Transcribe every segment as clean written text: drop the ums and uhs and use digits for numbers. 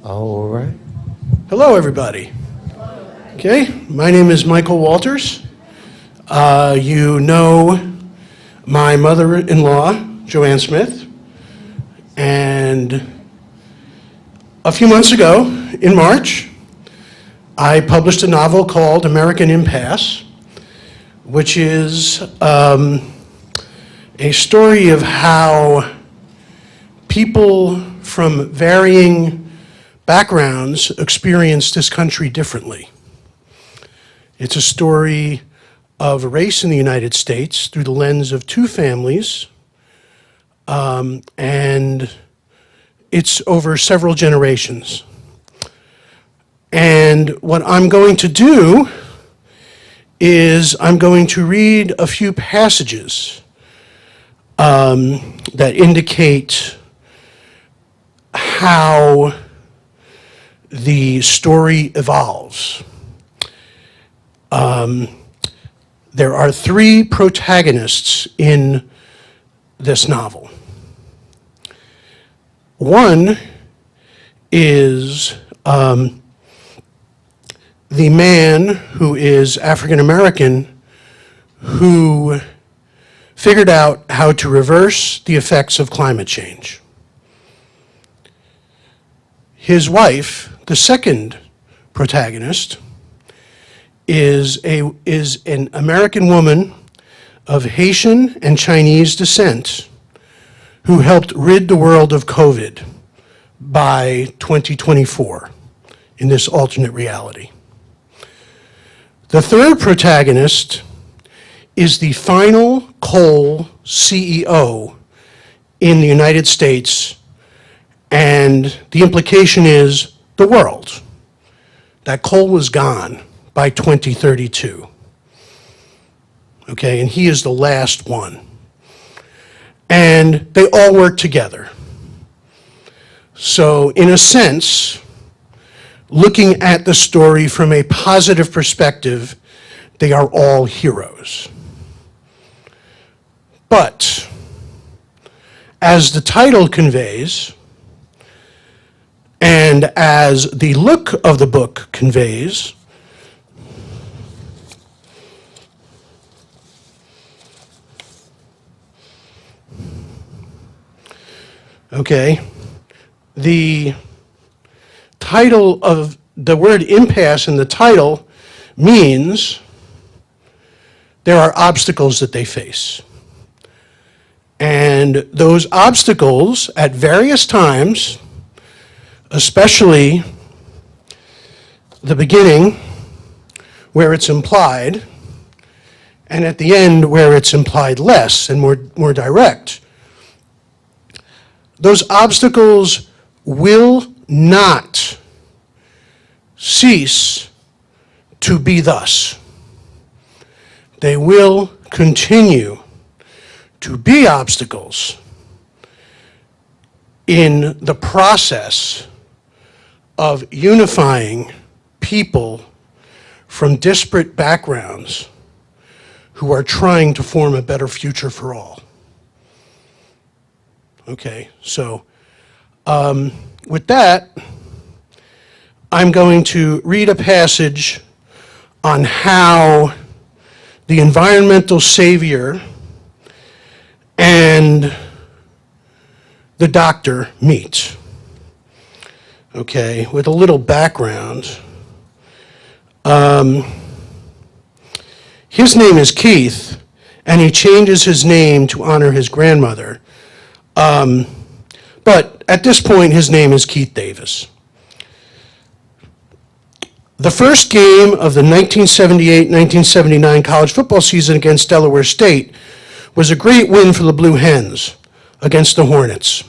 All right. Hello, everybody. Okay, my name is Michael Walters. You know my mother-in-law, Joanne Smith, and a few months ago, in March, I published a novel called American Impasse, which is a story of how people from varying backgrounds experience this country differently. It's a story of race in the United States through the lens of two families, and it's over several generations. And what I'm going to do is I'm going to read a few passages that indicate how the story evolves. There are three protagonists in this novel. One is the man who is African American who figured out how to reverse the effects of climate change. His wife, the second protagonist, is an American woman of Haitian and Chinese descent who helped rid the world of COVID by 2024 in this alternate reality. The third protagonist is the final coal CEO in the United States, and the implication is the world. That coal was gone by 2032. Okay, and he is the last one. And they all work together. So in a sense, looking at the story from a positive perspective, they are all heroes. But, as the title conveys, and as the look of the book conveys, okay, the title of the word impasse in the title means there are obstacles that they face. And those obstacles at various times, especially the beginning where it's implied, and at the end where it's implied less and more direct, those obstacles will not cease to be thus. They will continue to be obstacles in the process of unifying people from disparate backgrounds who are trying to form a better future for all. Okay, so with that, I'm going to read a passage on how the environmental savior and the doctor meet. Okay, with a little background. His name is Keith, and he changes his name to honor his grandmother. But at this point, his name is Keith Davis. The first game of the 1978-1979 college football season against Delaware State was a great win for the Blue Hens against the Hornets.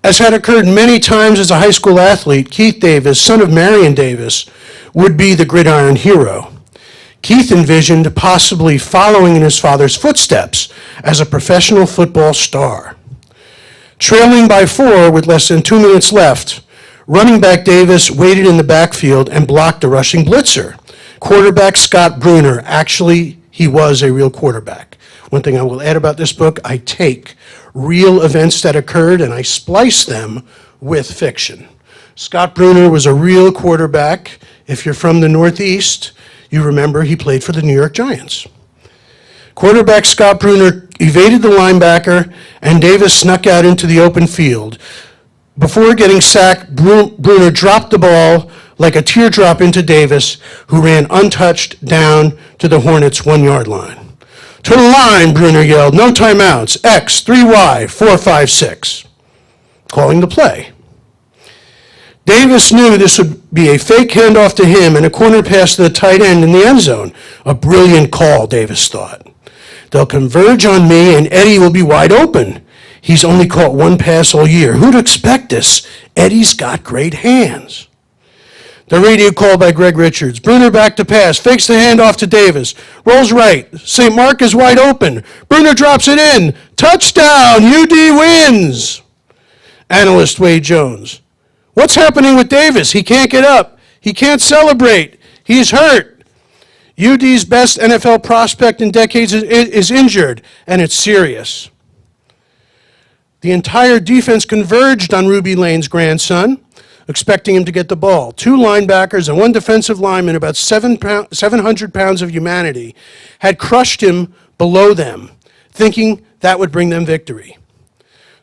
As had occurred many times as a high school athlete, Keith Davis, son of Marion Davis, would be the gridiron hero. Keith envisioned possibly following in his father's footsteps as a professional football star. Trailing by 4 with less than 2 minutes left, running back Davis waited in the backfield and blocked a rushing blitzer. Quarterback Scott Bruner, actually, he was a real quarterback. One thing I will add about this book, I take real events that occurred and I splice them with fiction. Scott Bruner was a real quarterback. If you're from the Northeast, you remember he played for the New York Giants. Quarterback Scott Bruner evaded the linebacker, and Davis snuck out into the open field. Before getting sacked, Bruner dropped the ball like a teardrop into Davis, who ran untouched down to the Hornets' 1-yard line. To the line, Bruner yelled, no timeouts, X, 3Y, 4, 5, 6, calling the play. Davis knew this would be a fake handoff to him and a corner pass to the tight end in the end zone. A brilliant call, Davis thought. They'll converge on me and Eddie will be wide open. He's only caught one pass all year. Who'd expect this? Eddie's got great hands. The radio call by Greg Richards. Bruner back to pass, fakes the handoff to Davis. Rolls right. St. Mark is wide open. Bruner drops it in. Touchdown! UD wins! Analyst Wade Jones. What's happening with Davis? He can't get up. He can't celebrate. He's hurt. UD's best NFL prospect in decades is injured, and it's serious. The entire defense converged on Ruby Lane's grandson, expecting him to get the ball. 2 linebackers and 1 defensive lineman, about 700 pounds of humanity, had crushed him below them, thinking that would bring them victory.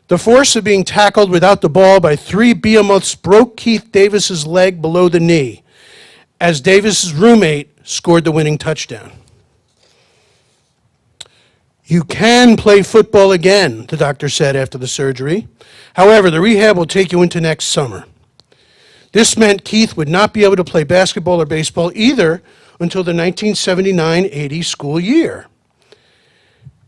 The force of being tackled without the ball by 3 behemoths broke Keith Davis's leg below the knee, as Davis's roommate scored the winning touchdown. You can play football again, the doctor said after the surgery. However, the rehab will take you into next summer. This meant Keith would not be able to play basketball or baseball either until the 1979-80 school year.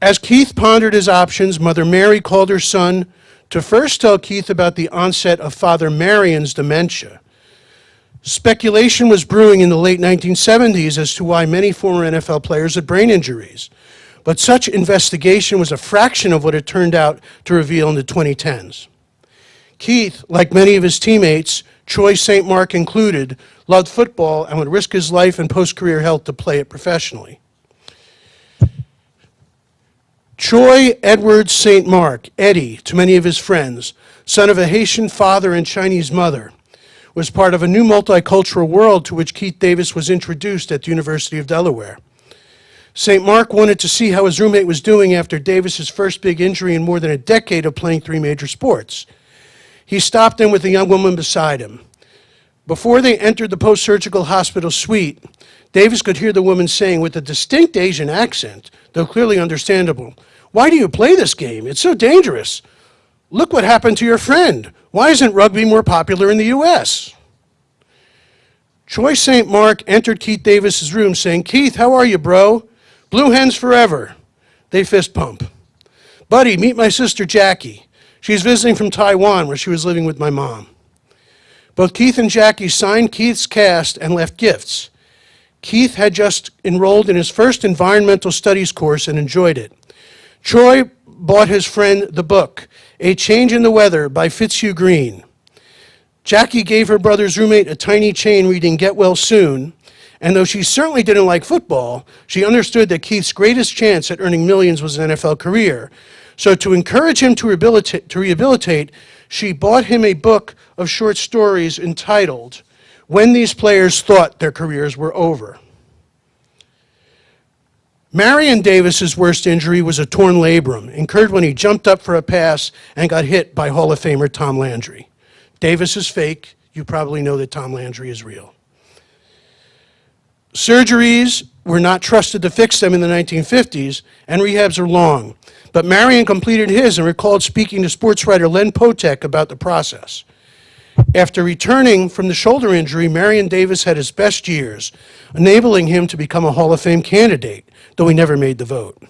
As Keith pondered his options, Mother Mary called her son to first tell Keith about the onset of Father Marion's dementia. Speculation was brewing in the late 1970s as to why many former NFL players had brain injuries, but such investigation was a fraction of what it turned out to reveal in the 2010s. Keith, like many of his teammates, Troy St. Mark included, loved football and would risk his life and post-career health to play it professionally. Troy Edward St. Mark, Eddie, to many of his friends, son of a Haitian father and Chinese mother, was part of a new multicultural world to which Keith Davis was introduced at the University of Delaware. St. Mark wanted to see how his roommate was doing after Davis's first big injury in more than a decade of playing 3 major sports. He stopped in with the young woman beside him. Before they entered the post-surgical hospital suite, Davis could hear the woman saying with a distinct Asian accent, though clearly understandable, "Why do you play this game? It's so dangerous. Look what happened to your friend. Why isn't rugby more popular in the U.S.?" Troy St. Mark entered Keith Davis's room saying, "Keith, how are you, bro? Blue hens forever." They fist pump. "Buddy, meet my sister Jackie. She's visiting from Taiwan where she was living with my mom." Both Keith and Jackie signed Keith's cast and left gifts. Keith had just enrolled in his first environmental studies course and enjoyed it. Troy bought his friend the book, A Change in the Weather by Fitzhugh Green. Jackie gave her brother's roommate a tiny chain reading Get Well Soon, and though she certainly didn't like football, she understood that Keith's greatest chance at earning millions was an NFL career. So to encourage him to rehabilitate, she bought him a book of short stories entitled When These Players Thought Their Careers Were Over. Marion Davis's worst injury was a torn labrum, incurred when he jumped up for a pass and got hit by Hall of Famer Tom Landry. Davis is fake. You probably know that Tom Landry is real. Surgeries were not trusted to fix them in the 1950s, and rehabs are long. But Marion completed his and recalled speaking to sports writer Len Potek about the process. After returning from the shoulder injury, Marion Davis had his best years, enabling him to become a Hall of Fame candidate, though he never made the vote.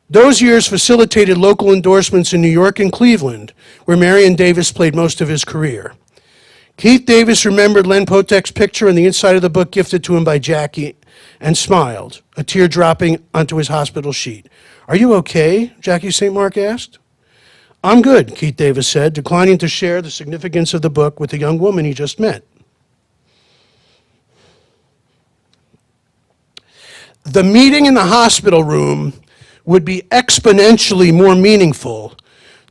Those years facilitated local endorsements in New York and Cleveland, where Marion Davis played most of his career. Keith Davis remembered Len Potek's picture on the inside of the book gifted to him by Jackie and smiled, a tear dropping onto his hospital sheet. "Are you okay?" Jackie St. Mark asked. "I'm good," Keith Davis said, declining to share the significance of the book with the young woman he just met. The meeting in the hospital room would be exponentially more meaningful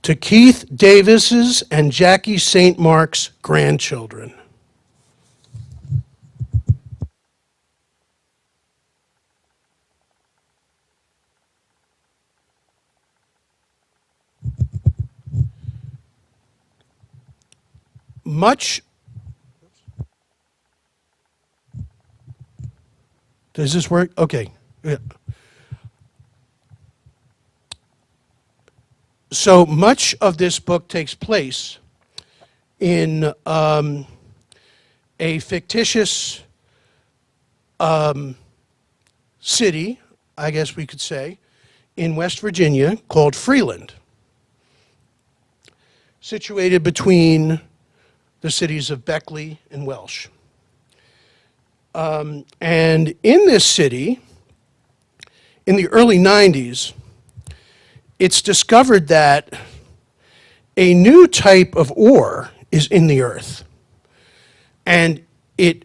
to Keith Davis's and Jackie St. Mark's grandchildren. Much. Does this work? Okay. Yeah. So much of this book takes place in a fictitious city, I guess we could say, in West Virginia called Freeland, situated between the cities of Beckley and Welsh. And in this city, in the early 90s, it's discovered that a new type of ore is in the earth, and it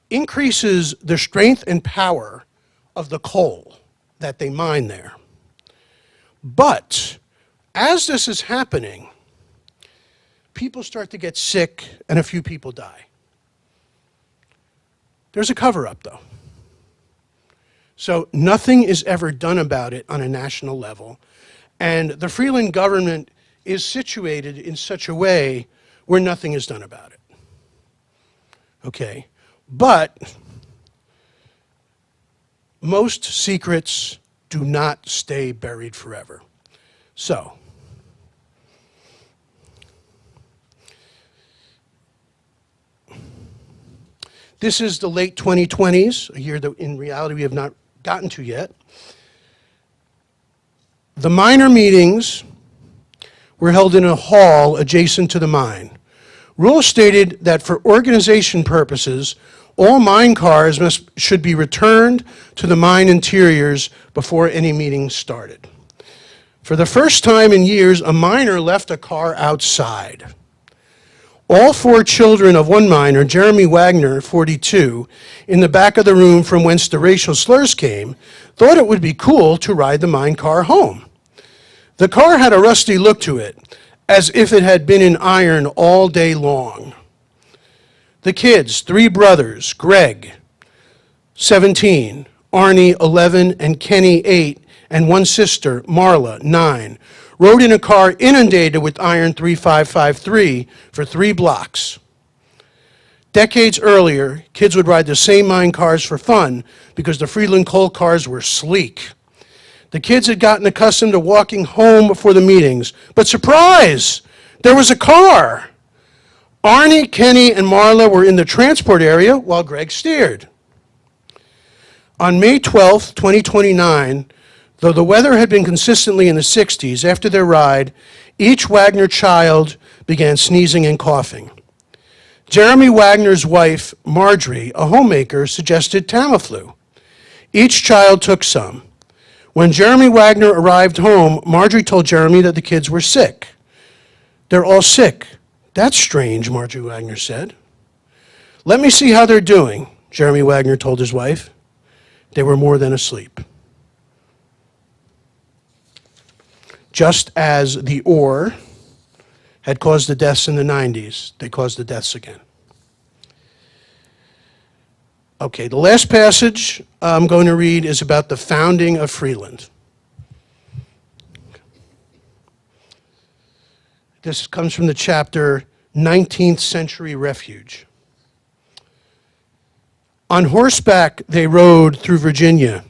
increases the strength and power of the coal that they mine there. But as this is happening, people start to get sick and a few people die. There's a cover-up, though. So nothing is ever done about it on a national level. And the Freeland government is situated in such a way where nothing is done about it. Okay? But most secrets do not stay buried forever. So, this is the late 2020s, a year that in reality we have not gotten to yet. The miner meetings were held in a hall adjacent to the mine. Rules stated that for organization purposes, all mine cars should be returned to the mine interiors before any meetings started. For the first time in years, a miner left a car outside. All four children of one miner, Jeremy Wagner, 42, in the back of the room from whence the racial slurs came, thought it would be cool to ride the mine car home. The car had a rusty look to it, as if it had been in iron all day long. The kids, three brothers, Greg, 17, Arnie, 11, and Kenny, 8, and one sister, Marla, 9, rode in a car inundated with iron 3553 for 3 blocks. Decades earlier, kids would ride the same mine cars for fun because the Freeland coal cars were sleek. The kids had gotten accustomed to walking home before the meetings, but surprise, there was a car. Arnie, Kenny, and Marla were in the transport area while Greg steered. On May 12, 2029, though the weather had been consistently in the 60s, after their ride, each Wagner child began sneezing and coughing. Jeremy Wagner's wife, Marjorie, a homemaker, suggested Tamiflu. Each child took some. When Jeremy Wagner arrived home, Marjorie told Jeremy that the kids were sick. They're all sick. That's strange, Marjorie Wagner said. Let me see how they're doing, Jeremy Wagner told his wife. They were more than asleep. Just as the ore had caused the deaths in the 90s, they caused the deaths again. Okay, the last passage I'm going to read is about the founding of Freeland. This comes from the chapter 19th Century Refuge. On horseback, they rode through Virginia,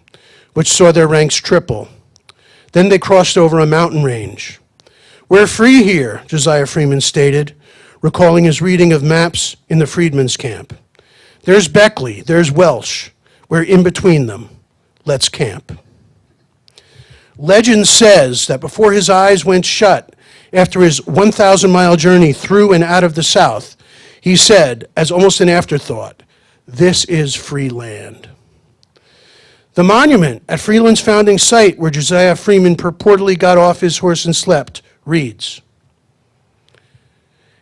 which saw their ranks triple. Then they crossed over a mountain range. We're free here, Josiah Freeman stated, recalling his reading of maps in the freedmen's camp. There's Beckley, there's Welsh. We're in between them. Let's camp. Legend says that before his eyes went shut after his 1,000-mile journey through and out of the South, he said, as almost an afterthought, "This is free land." The monument at Freeland's founding site, where Josiah Freeman purportedly got off his horse and slept, reads,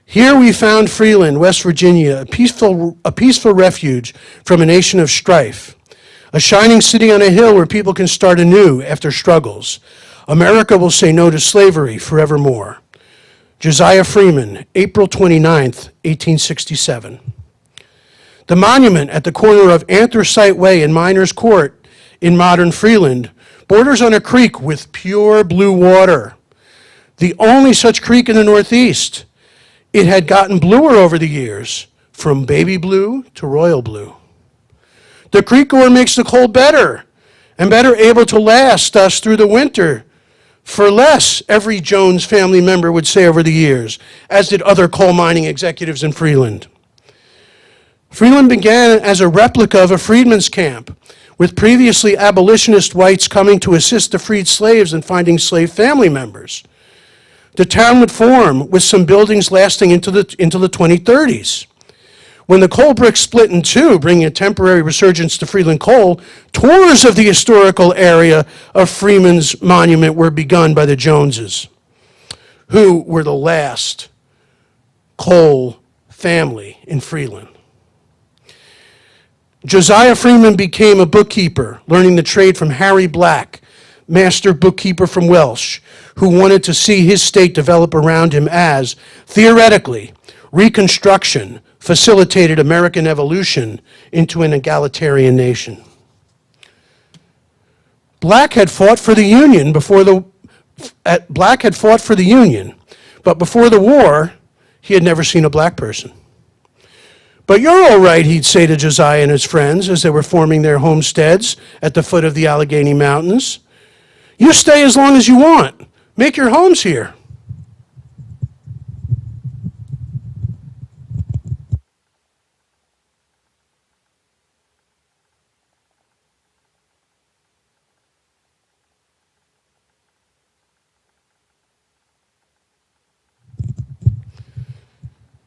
"Here we found Freeland, West Virginia, a peaceful refuge from a nation of strife, a shining city on a hill where people can start anew after struggles, America will say no to slavery forevermore. Josiah Freeman, April 29th, 1867. The monument at the corner of Anthracite Way and Miners Court in modern Freeland borders on a creek with pure blue water, the only such creek in the Northeast. It had gotten bluer over the years, from baby blue to royal blue. The creek ore makes the coal better, and better able to last us through the winter for less, every Jones family member would say over the years, as did other coal mining executives in Freeland. Freeland began as a replica of a freedmen's camp, with previously abolitionist whites coming to assist the freed slaves in finding slave family members. The town would form with some buildings lasting into the 2030s. When the coal bricks split in two, bringing a temporary resurgence to Freeland coal, tours of the historical area of Freeman's monument were begun by the Joneses, who were the last coal family in Freeland. Josiah Freeman became a bookkeeper, learning the trade from Harry Black, master bookkeeper from Welsh, who wanted to see his state develop around him as, theoretically, Reconstruction facilitated American evolution into an egalitarian nation. Black had fought for the Union, but before the war, he had never seen a black person. But you're all right, he'd say to Josiah and his friends as they were forming their homesteads at the foot of the Allegheny Mountains. You stay as long as you want. Make your homes here.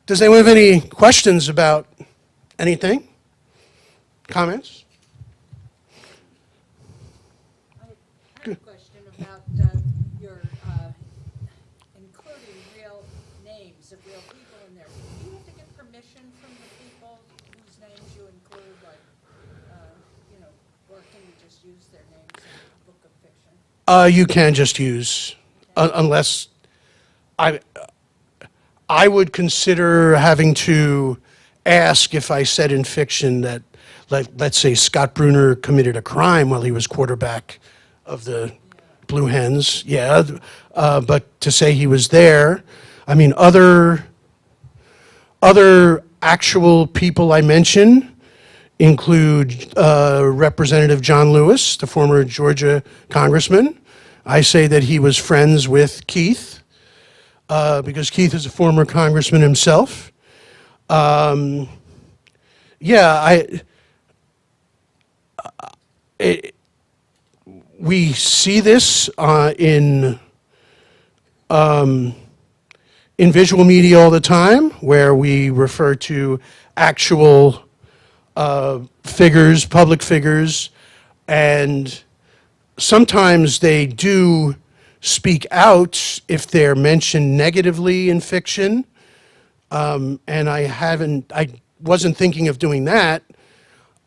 Does anyone have any questions about anything? Comments? I had a question about your including real names of real people in there. Do you have to get permission from the people whose names you include, like, or can you just use their names in a book of fiction? You can just use, unless I would consider having to ask if I said in fiction that, let's say, Scott Bruner committed a crime while he was quarterback of the Blue Hens. Yeah, but to say he was there, I mean, other actual people I mention include Representative John Lewis, the former Georgia congressman. I say that he was friends with Keith, because Keith is a former congressman himself. We see this in visual media all the time, where we refer to actual figures, public figures, and sometimes they do speak out if they're mentioned negatively in fiction. And I wasn't thinking of doing that.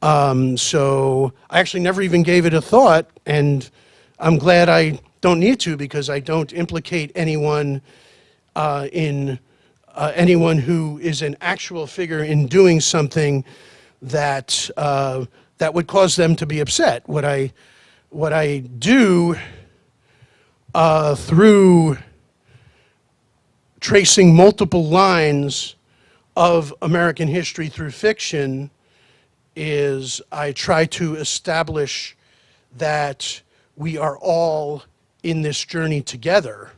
So I actually never even gave it a thought, and I'm glad I don't need to, because I don't implicate anyone anyone who is an actual figure in doing something that that would cause them to be upset. What I do through tracing multiple lines of American history through fiction is I try to establish that we are all in this journey together.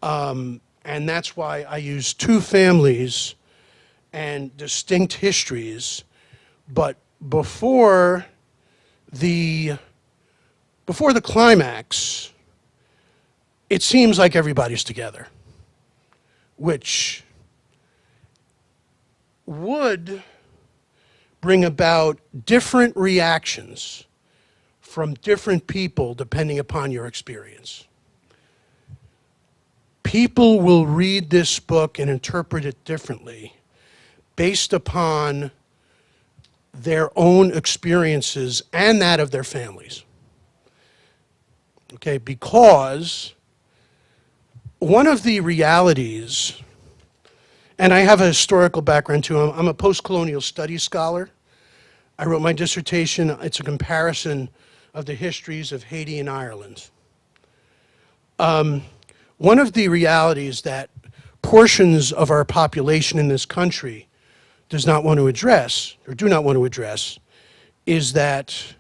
And that's why I use two families and distinct histories, but before the climax, it seems like everybody's together, which would bring about different reactions from different people depending upon your experience. People will read this book and interpret it differently based upon their own experiences and that of their families. Okay, because one of the realities, and I have a historical background too, I'm a post-colonial studies scholar. I wrote my dissertation, it's a comparison of the histories of Haiti and Ireland. One of the realities that portions of our population in this country does not want to address, or do not want to address, is that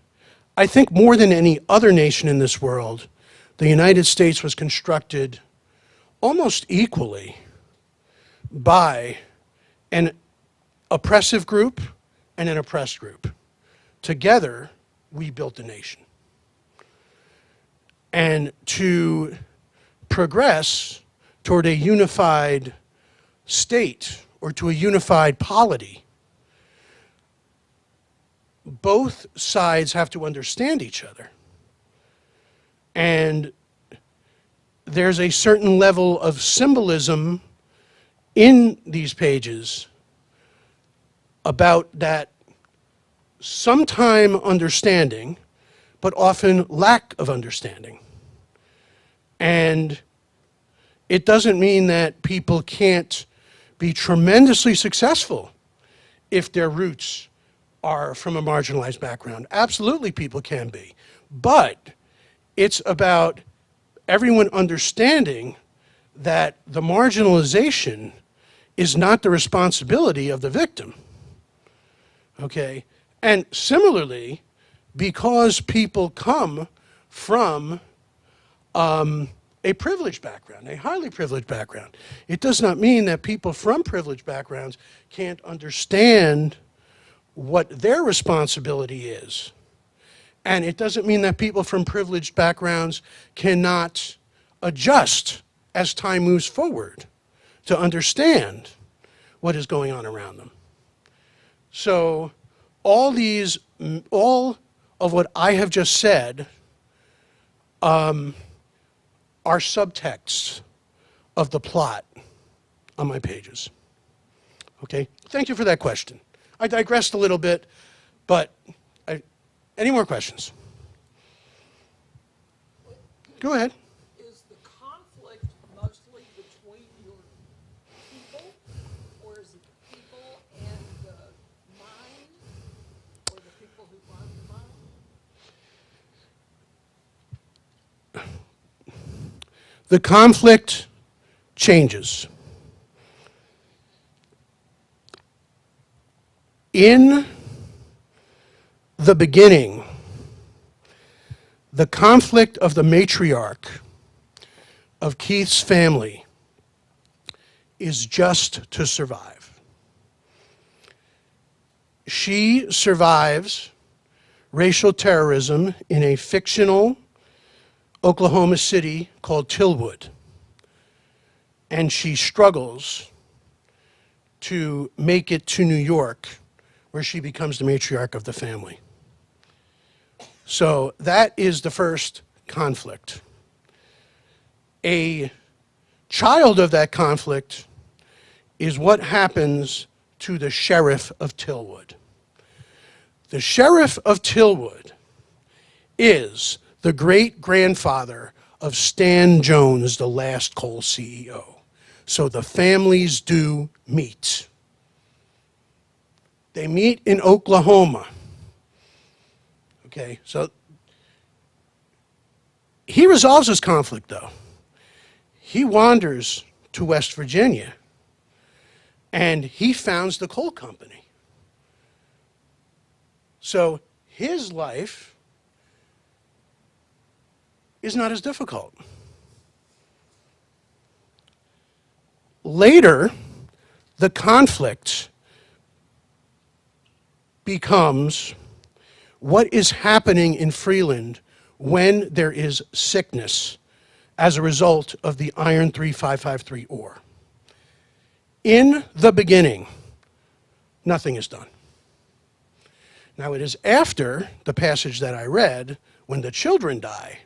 I think more than any other nation in this world, the United States was constructed almost equally by an oppressive group and an oppressed group. Together, we built the nation. And to progress toward a unified state or to a unified polity, both sides have to understand each other. And there's a certain level of symbolism in these pages about that sometime understanding, but often lack of understanding. And it doesn't mean that people can't be tremendously successful if their roots are from a marginalized background. Absolutely, people can be. But it's about everyone understanding that the marginalization is not the responsibility of the victim. Okay? And similarly, because people come from a privileged background, a highly privileged background, it does not mean that people from privileged backgrounds can't understand what their responsibility is. And it doesn't mean that people from privileged backgrounds cannot adjust as time moves forward to understand what is going on around them. So all of what I have just said are subtexts of the plot on my pages. Okay, thank you for that question. I digressed a little bit, but any more questions? Go ahead. Is the conflict mostly between your people, or is it the people and the mind, or the people who run the mind? The conflict changes. In the beginning, the conflict of the matriarch of Keith's family is just to survive. She survives racial terrorism in a fictional Oklahoma City called Tillwood, and she struggles to make it to New York, where she becomes the matriarch of the family. So that is the first conflict. A child of that conflict is what happens to the sheriff of Tillwood. The sheriff of Tillwood is the great-grandfather of Stan Jones, the last coal CEO. So the families do meet. They meet in Oklahoma. Okay, so he resolves his conflict, though. He wanders to West Virginia, and he founds the coal company. So his life is not as difficult. Later, the conflict becomes what is happening in Freeland when there is sickness as a result of the Iron 3553 ore. In the beginning, nothing is done. Now, it is after the passage that I read, when the children die,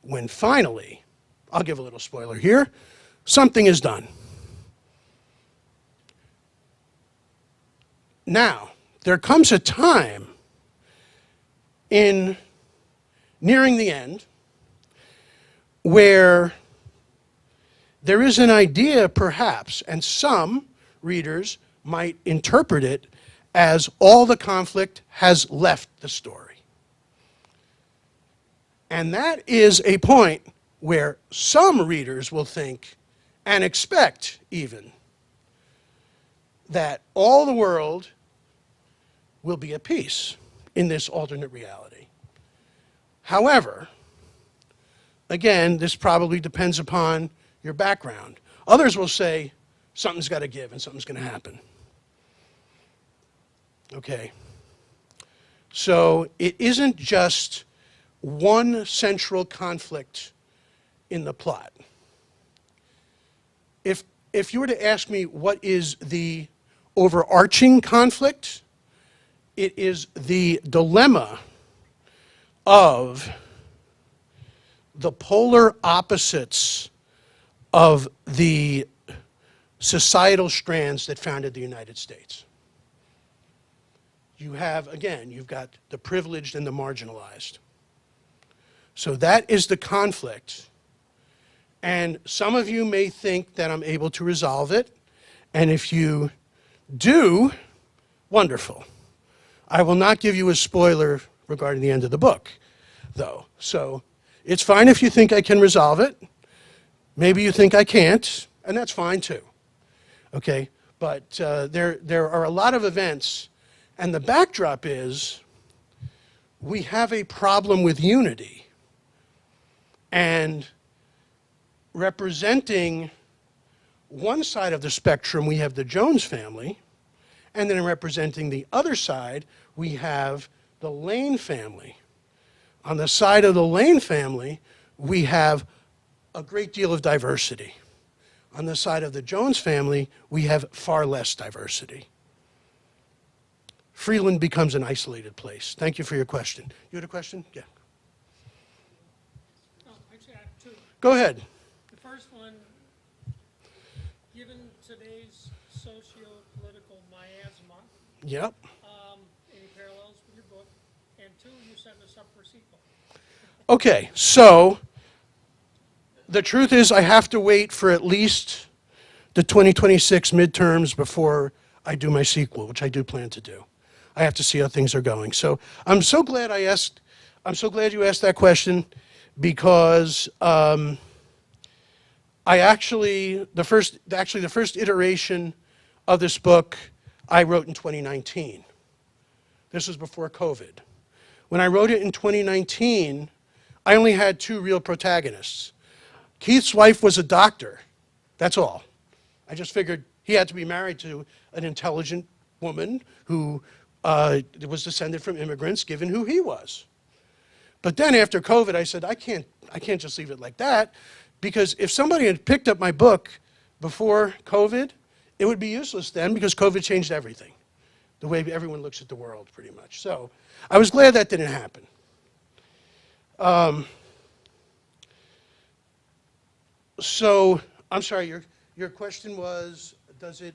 when finally, I'll give a little spoiler here, something is done. Now, there comes a time in nearing the end, where there is an idea, perhaps, and some readers might interpret it as all the conflict has left the story. And that is a point where some readers will think, and expect even, that all the world will be at peace in this alternate reality. However, again, this probably depends upon your background. Others will say, something's got to give and something's going to happen. Okay. So it isn't just one central conflict in the plot. If you were to ask me what is the overarching conflict, it is the dilemma of the polar opposites of the societal strands that founded the United States. You have, again, you've got the privileged and the marginalized. So that is the conflict. And some of you may think that I'm able to resolve it. And if you do, wonderful. I will not give you a spoiler regarding the end of the book, though. So it's fine if you think I can resolve it. Maybe you think I can't, and that's fine too. Okay? But there are a lot of events, and the backdrop is we have a problem with unity. And representing one side of the spectrum, we have the Jones family, and then representing the other side, we have the Lane family. On the side of the Lane family, we have a great deal of diversity. On the side of the Jones family, we have far less diversity. Freeland becomes an isolated place. Thank you for your question. You had a question? Yeah. Oh, actually, I have two. Go ahead. The first one, given today's socio-political miasma, Yep. any parallels with your book? And two, you set us up for a sequel. Okay, so the truth is I have to wait for at least the 2026 midterms before I do my sequel, which I do plan to do. I have to see how things are going. So I'm so glad you asked that question, because the first iteration of this book I wrote in 2019. This was before COVID. When I wrote it in 2019, I only had two real protagonists. Keith's wife was a doctor. That's all. I just figured he had to be married to an intelligent woman who was descended from immigrants, given who he was. But then after COVID, I said, I can't just leave it like that, because if somebody had picked up my book before COVID, it would be useless then, because COVID changed everything, the way everyone looks at the world, pretty much. So I was glad that didn't happen. So I'm sorry, your question was, does it,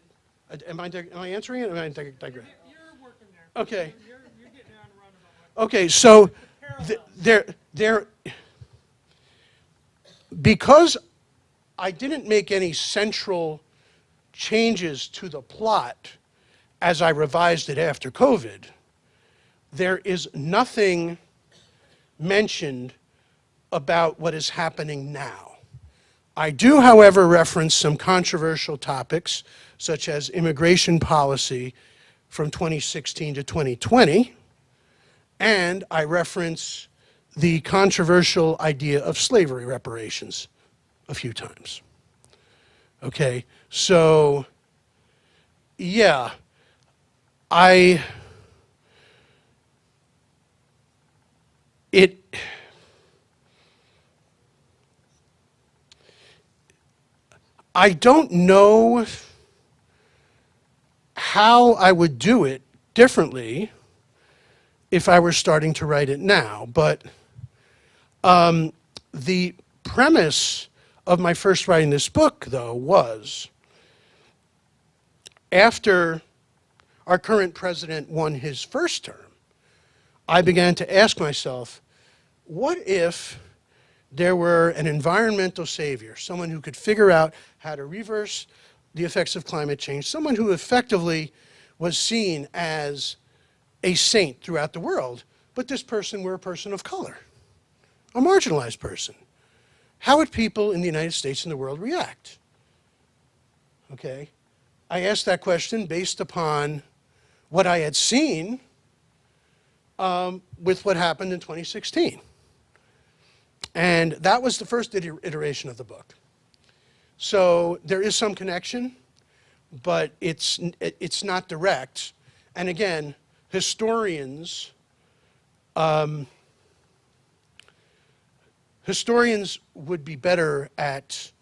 am I answering it, or am I digressing? You're working there. Okay. You're getting on the roundabout. Okay, so Parallel. because I didn't make any central changes to the plot as I revised it after COVID, there is nothing mentioned about what is happening now. I do, however, reference some controversial topics, such as immigration policy from 2016 to 2020, and I reference the controversial idea of slavery reparations a few times. Okay, so, yeah, I don't know how I would do it differently if I were starting to write it now, but the premise of my first writing this book, though, was after our current president won his first term, I began to ask myself, what if there were an environmental savior, someone who could figure out how to reverse the effects of climate change, someone who effectively was seen as a saint throughout the world, but this person were a person of color, a marginalized person. How would people in the United States and the world react? Okay? I asked that question based upon what I had seen with what happened in 2016. And that was the first iteration of the book. So there is some connection, but it's not direct. And again, historians would be better at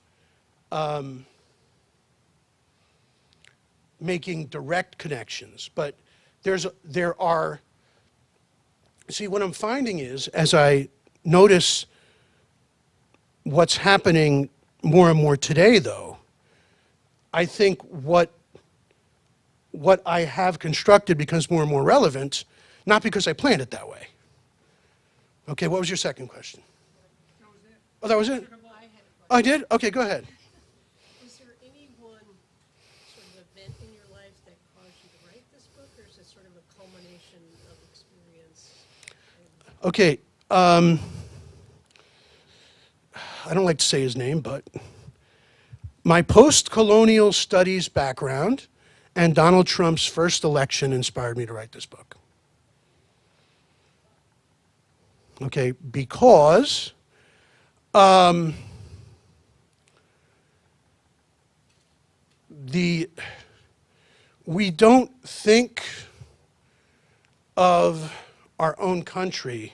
making direct connections. But there are, see, what I'm finding is, as I notice what's happening more and more today, though, I think what I have constructed becomes more and more relevant, not because I planned it that way. Okay, what was your second question? That was it. Oh, that was it? I had a Oh, I did? Okay, go ahead. Is there any one sort of event in your life that caused you to write this book, or is it sort of a culmination of experience? Okay, I don't like to say his name, but my post-colonial studies background and Donald Trump's first election inspired me to write this book. Okay, because we don't think of our own country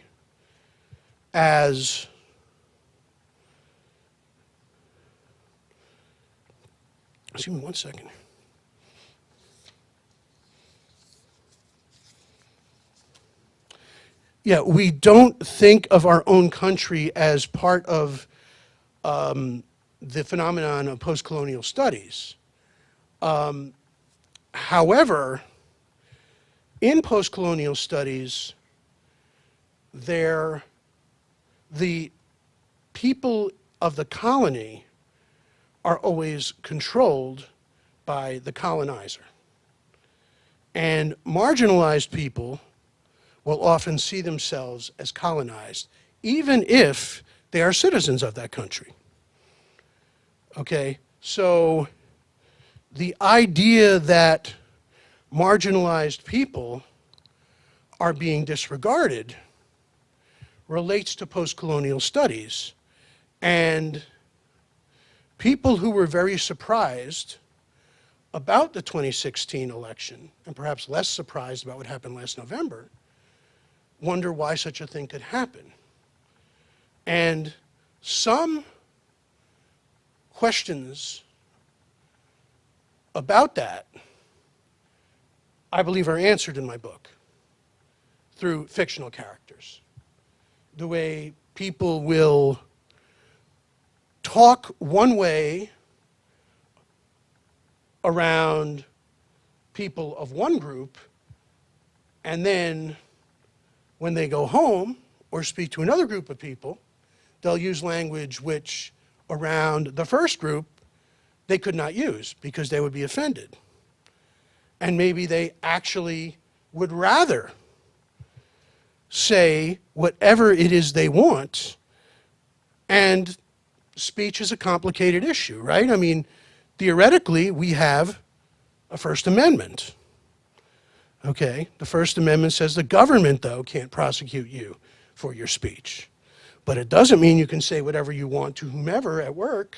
as excuse me one second. Yeah, we don't think of our own country as part of the phenomenon of post-colonial studies. However, in post-colonial studies, the people of the colony are always controlled by the colonizer. And marginalized people will often see themselves as colonized, even if they are citizens of that country. Okay, so the idea that marginalized people are being disregarded relates to post-colonial studies. And people who were very surprised about the 2016 election, and perhaps less surprised about what happened last November, wonder why such a thing could happen. And some questions about that, I believe, are answered in my book through fictional characters. The way people will talk one way around people of one group, and then when they go home or speak to another group of people, they'll use language which around the first group they could not use because they would be offended. And maybe they actually would rather say whatever it is they want. And speech is a complicated issue, right? I mean, theoretically, we have a First Amendment. Okay, the First Amendment says the government, though, can't prosecute you for your speech. But it doesn't mean you can say whatever you want to whomever at work,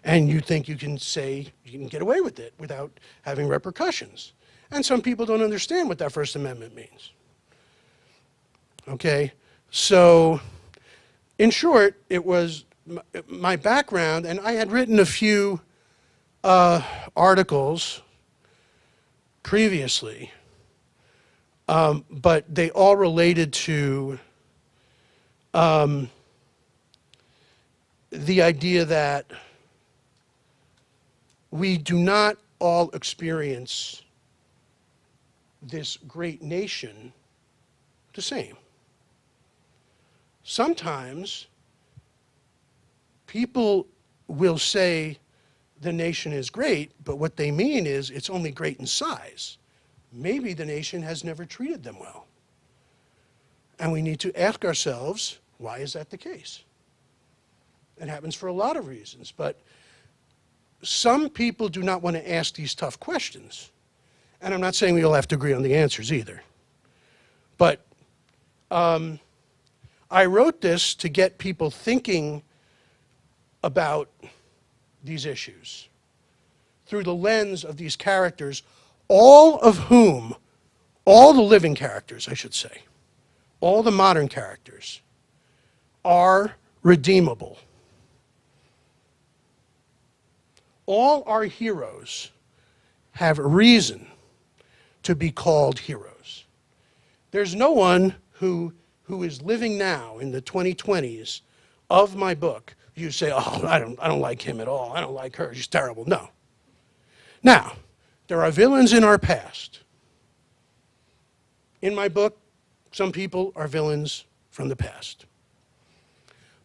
and you think you can say, you can get away with it without having repercussions. And some people don't understand what that First Amendment means. Okay, so in short, it was my background, and I had written a few articles previously, but they all related to the idea that we do not all experience this great nation the same. Sometimes people will say the nation is great, but what they mean is it's only great in size. Maybe the nation has never treated them well. And we need to ask ourselves, why is that the case? It happens for a lot of reasons, but some people do not want to ask these tough questions. And I'm not saying we all have to agree on the answers either. But I wrote this to get people thinking about these issues through the lens of these characters, all of whom, all the living characters, I should say, all the modern characters are redeemable. All our heroes have reason to be called heroes. There's no one who is living now in the 2020s of my book, you say, oh, I don't like him at all. I don't like her. She's terrible. No. Now, there are villains in our past. In my book, some people are villains from the past.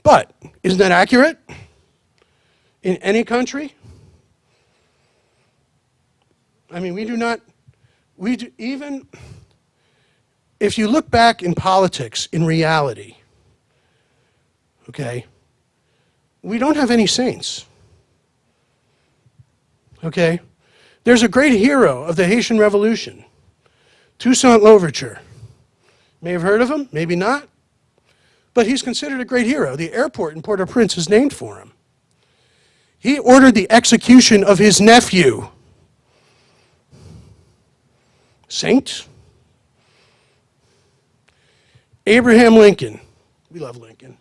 But isn't that accurate? In any country? I mean, even if you look back in politics, in reality, okay, we don't have any saints. Okay? There's a great hero of the Haitian Revolution, Toussaint Louverture. May have heard of him, maybe not. But he's considered a great hero. The airport in Port-au-Prince is named for him. He ordered the execution of his nephew. Saint? Abraham Lincoln. We love Lincoln.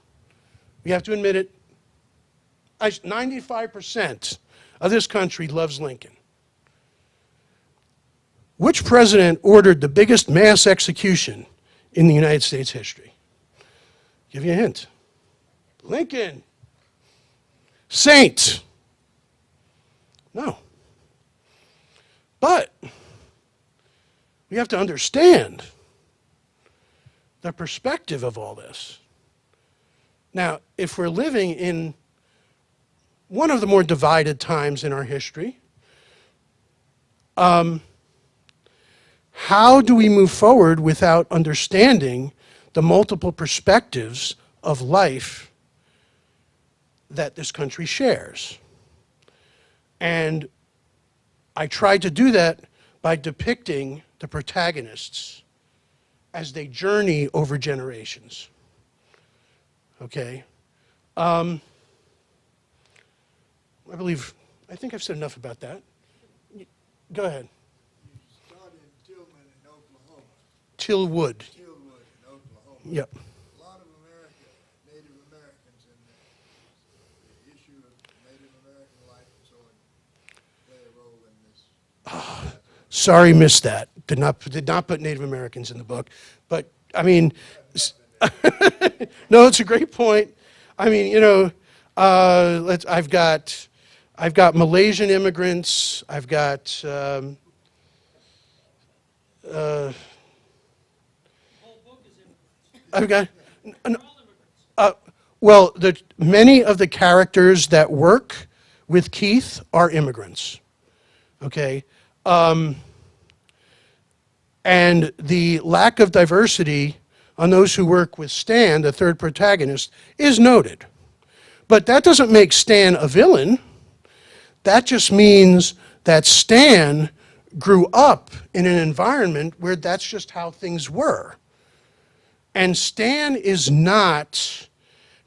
We have to admit it. 95% of this country loves Lincoln. Which president ordered the biggest mass execution in the United States history? Give you a hint. Lincoln. Saint. No. But we have to understand the perspective of all this. Now, if we're living in one of the more divided times in our history, how do we move forward without understanding the multiple perspectives of life that this country shares? And I tried to do that by depicting the protagonists as they journey over generations. Okay? I think I've said enough about that. Go ahead. You started in Tillman in Oklahoma. Tillwood. Tillwood in Oklahoma. Yep. A lot of Native Americans in there. The issue of Native American life and so on play a role in this. Sorry, missed that. Did not put Native Americans in the book. But, I mean, no, it's a great point. I mean, you know, I've got Malaysian immigrants. I've got The whole book is immigrants. I've got They're all immigrants. well, many of the characters that work with Keith are immigrants. Okay, and the lack of diversity on those who work with Stan, the third protagonist, is noted. But that doesn't make Stan a villain. That just means that Stan grew up in an environment where that's just how things were. And Stan is not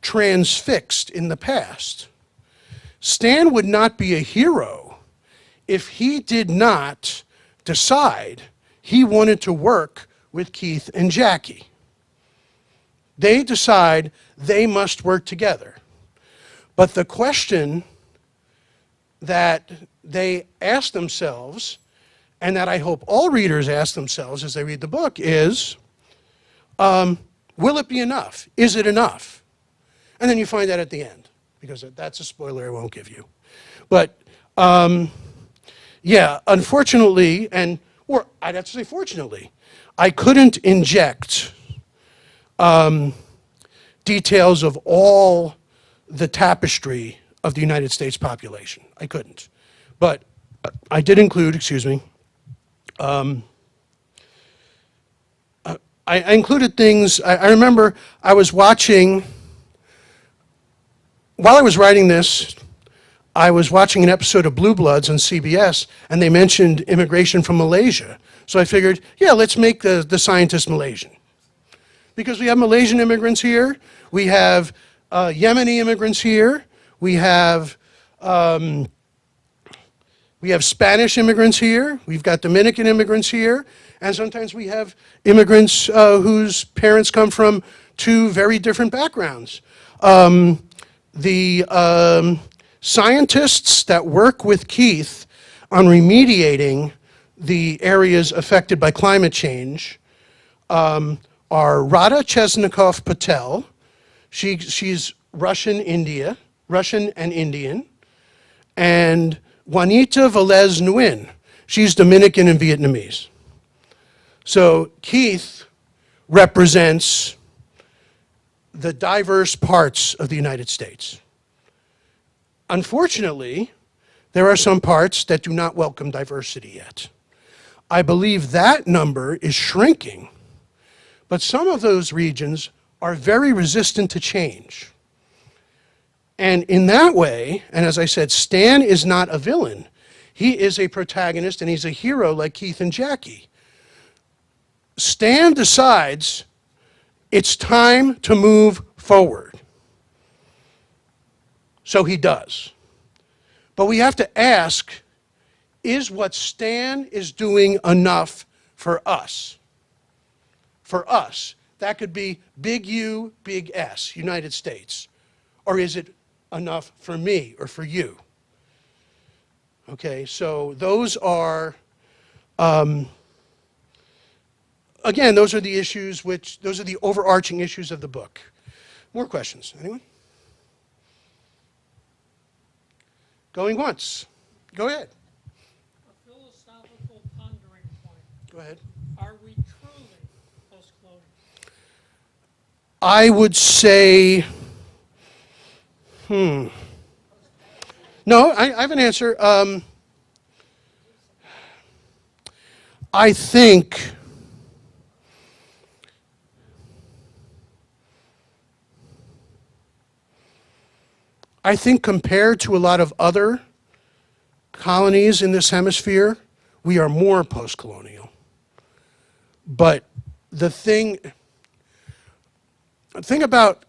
transfixed in the past. Stan would not be a hero if he did not decide he wanted to work with Keith and Jackie. They decide they must work together. But the question that they ask themselves, and that I hope all readers ask themselves as they read the book, is, will it be enough? Is it enough? And then you find that at the end, because that's a spoiler I won't give you. But, yeah, unfortunately, or I'd have to say fortunately, I couldn't inject details of all the tapestry of the United States population. I couldn't. But I did include, excuse me, I included things, I remember I was watching, while I was writing this, I was watching an episode of Blue Bloods on CBS, and they mentioned immigration from Malaysia. So I figured, yeah, let's make the scientist Malaysian. Because we have Malaysian immigrants here, we have Yemeni immigrants here, we have Spanish immigrants here, we've got Dominican immigrants here, and sometimes we have immigrants whose parents come from two very different backgrounds. The scientists that work with Keith on remediating the areas affected by climate change are Radha Chesnikov Patel. She's Russian and Indian, and Juanita Velez Nguyen. She's Dominican and Vietnamese. So Keith represents the diverse parts of the United States. Unfortunately, there are some parts that do not welcome diversity yet. I believe that number is shrinking, but some of those regions are very resistant to change. And in that way, and as I said, Stan is not a villain. He is a protagonist and he's a hero like Keith and Jackie. Stan decides it's time to move forward. So he does. But we have to ask, is what Stan is doing enough for us? For us. That could be big U, big S, United States. Or is it enough for me or for you? Okay, so those are, again, those are the issues those are the overarching issues of the book. More questions, anyone? Going once. Go ahead. A philosophical pondering point. Go ahead. Are we truly post-colonial? I would say, no, I have an answer. I think compared to a lot of other colonies in this hemisphere, we are more post-colonial. But the thing about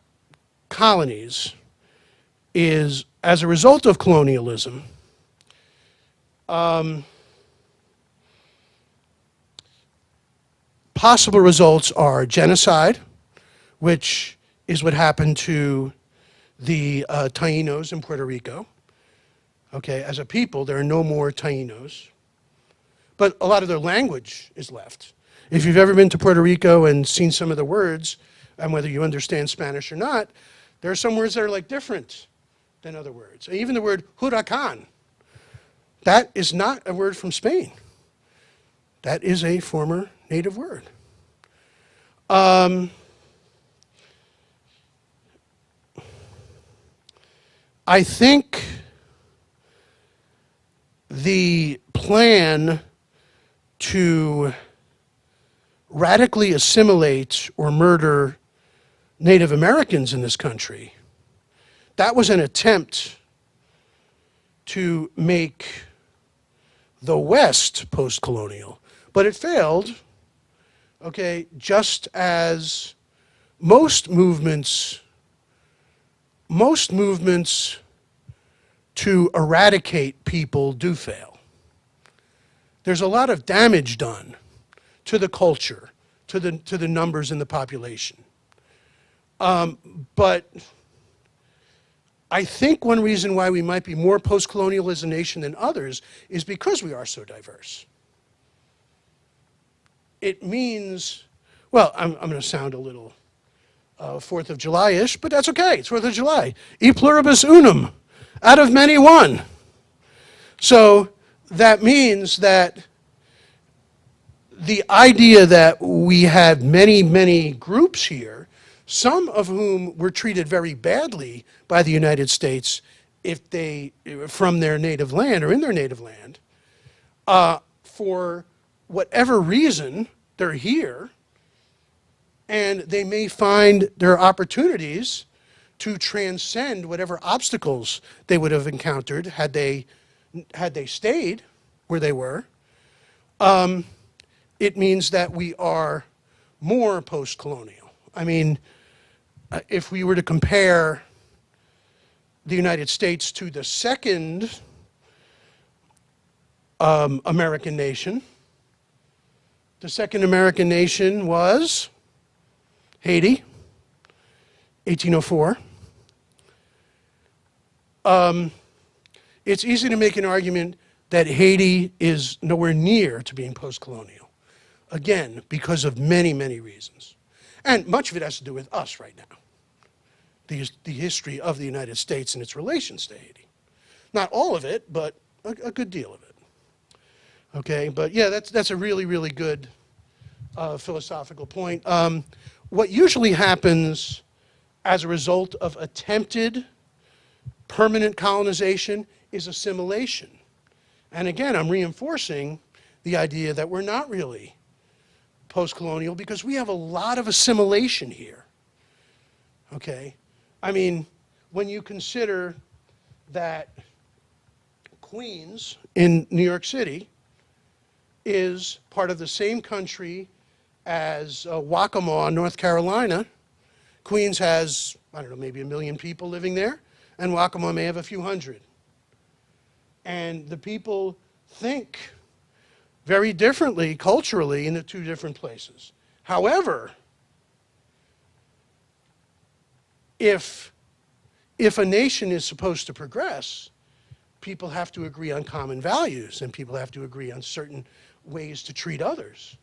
colonies is, as a result of colonialism, possible results are genocide, which is what happened to the Tainos in Puerto Rico. Okay, as a people, there are no more Tainos. But a lot of their language is left. If you've ever been to Puerto Rico and seen some of the words, and whether you understand Spanish or not, there are some words that are like different than other words. Even the word huracan, that is not a word from Spain. That is a former native word. I think the plan to radically assimilate or murder Native Americans in this country, that was an attempt to make the West post-colonial. But it failed, okay, just as most movements to eradicate people do fail. There's a lot of damage done to the culture, to the numbers in the population. But I think one reason why we might be more post-colonial as a nation than others is because we are so diverse. It means, well, I'm going to sound a little 4th of July-ish, but that's okay. It's 4th of July. E pluribus unum, out of many one. So that means that the idea that we had many, many groups here some of whom were treated very badly by the United States if they, from their native land or in their native land, for whatever reason, they're here, and they may find their opportunities to transcend whatever obstacles they would have encountered had they stayed where they were. It means that we are more post-colonial. I mean, if we were to compare the United States to the second American nation, the second American nation was Haiti, 1804. It's easy to make an argument that Haiti is nowhere near to being post-colonial. Again, because of many, many reasons. And much of it has to do with us right now. The history of the United States and its relations to Haiti. Not all of it, but a good deal of it. Okay, but yeah, that's a really, really good philosophical point. What usually happens as a result of attempted permanent colonization is assimilation. And again, I'm reinforcing the idea that we're not really post-colonial because we have a lot of assimilation here. Okay? I mean, when you consider that Queens in New York City is part of the same country as Waccamaw, North Carolina. Queens has, I don't know, maybe 1 million people living there, and Waccamaw may have a few hundred. And the people think very differently culturally in the two different places. However, if a nation is supposed to progress, people have to agree on common values, and people have to agree on certain ways to treat others.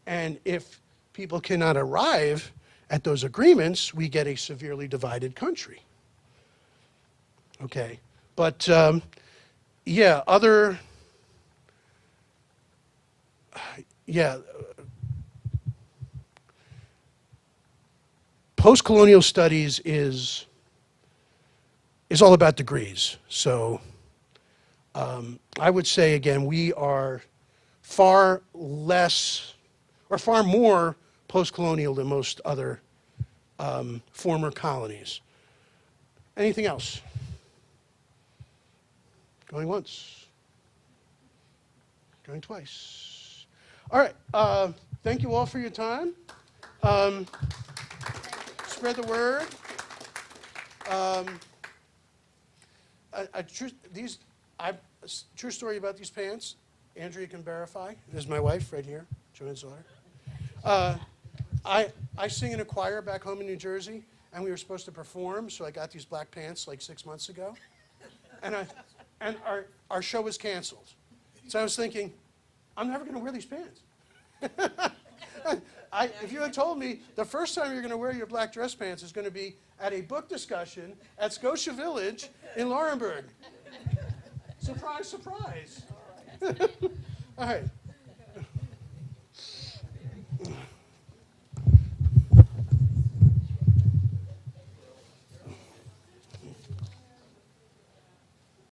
And if people cannot arrive at those agreements, we get a severely divided country. Okay, but yeah, post-colonial studies is all about degrees. So I would say, again, we are far less, or far more post-colonial than most other former colonies. Anything else? Going once. Going twice. All right. Thank you all for your time. Spread the word. True story about these pants. Andrea can verify. This is my wife right here, Joanne's daughter. I sing in a choir back home in New Jersey, and we were supposed to perform, so I got these black pants like 6 months ago. And our show was canceled. So I was thinking, I'm never going to wear these pants. If you had told me the first time you're going to wear your black dress pants is going to be at a book discussion at Scotia Village in Laurinburg. Surprise, surprise. All right.